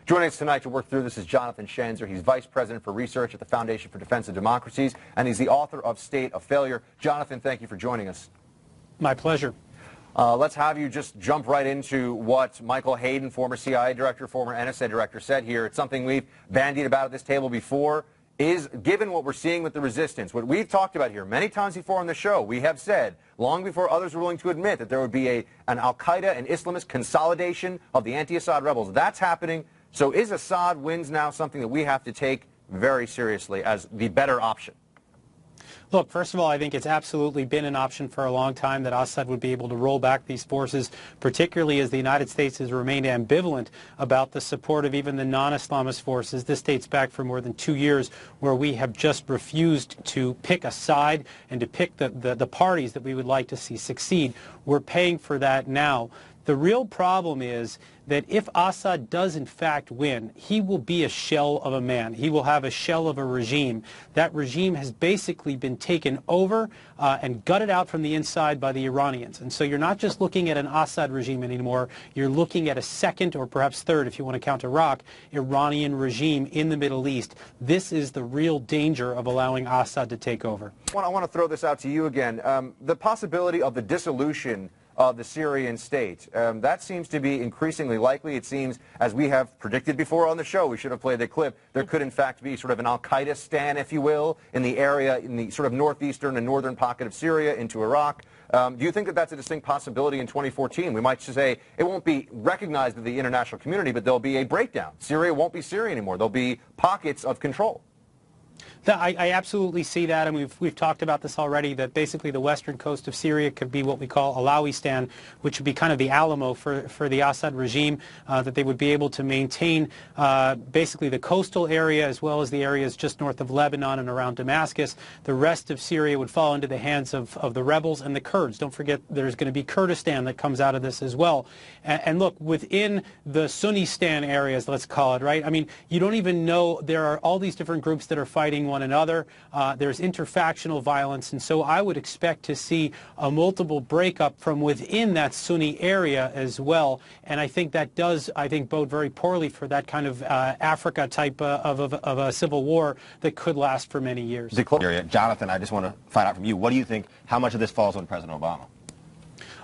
Joining us tonight to work through this is Jonathan Schanzer. He's Vice President for Research at the Foundation for Defense of Democracies, and he's the author of State of Failure. Jonathan, thank you for joining us. My pleasure. Let's have you just jump right into what Michael Hayden, former CIA director, former NSA director, said here. It's something we've bandied about at this table before. Is, given what we're seeing with the resistance, what we've talked about here many times before on the show, we have said, long before others were willing to admit, that there would be an al-Qaeda and Islamist consolidation of the anti-Assad rebels. That's happening. So is Assad wins now something that we have to take very seriously as the better option? Look, first of all, I think it's absolutely been an option for a long time that Assad would be able to roll back these forces, particularly as the United States has remained ambivalent about the support of even the non-Islamist forces. This dates back for more than 2 years, where we have just refused to pick a side and to pick the parties that we would like to see succeed. We're paying for that now. The real problem is that if Assad does in fact win, he will be a shell of a man. He will have a shell of a regime. That regime has basically been taken over and gutted out from the inside by the Iranians. And so you're not just looking at an Assad regime anymore, you're looking at a second or perhaps third, if you want to count Iraq, Iranian regime in the Middle East. This is the real danger of allowing Assad to take over. I want to throw this out to you again. The possibility of the dissolution of the Syrian state. That seems to be increasingly likely. It seems, as we have predicted before on the show, we should have played the clip, there could in fact be sort of an al-Qaeda stand, if you will, in the area, in the sort of northeastern and northern pocket of Syria into Iraq. Do you think that that's a distinct possibility in 2014? We might say it won't be recognized by the international community, but there'll be a breakdown. Syria won't be Syria anymore. There'll be pockets of control. I absolutely see that, and we've talked about this already, that basically the western coast of Syria could be what we call Alawistan, which would be kind of the Alamo for the Assad regime, that they would be able to maintain basically the coastal area as well as the areas just north of Lebanon and around Damascus. The rest of Syria would fall into the hands of the rebels and the Kurds. Don't forget there's going to be Kurdistan that comes out of this as well. And look, within the Sunnistan areas, let's call it, right? I mean, you don't even know, there are all these different groups that are fighting one another. There's interfactional violence, and so I would expect to see a multiple breakup from within that Sunni area as well. And I think that does, bode very poorly for that kind of Africa type of a civil war that could last for many years. Jonathan, I just want to find out from you, what do you think, how much of this falls on President Obama?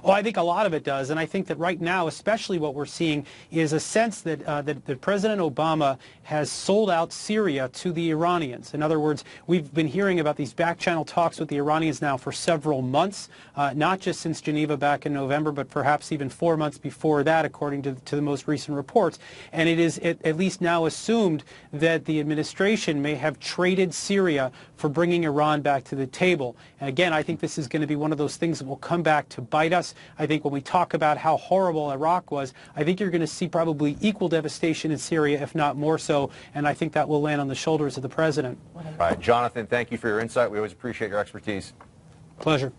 Oh, I think a lot of it does, and I think that right now, especially what we're seeing is a sense that, that President Obama has sold out Syria to the Iranians. In other words, we've been hearing about these back-channel talks with the Iranians now for several months, not just since Geneva back in November, but perhaps even 4 months before that, according to the most recent reports. And it is at least now assumed that the administration may have traded Syria for bringing Iran back to the table. And again, I think this is going to be one of those things that will come back to bite us. I think when we talk about how horrible Iraq was, I think you're going to see probably equal devastation in Syria, if not more so, and I think that will land on the shoulders of the president. All right, Jonathan, thank you for your insight. We always appreciate your expertise. Pleasure.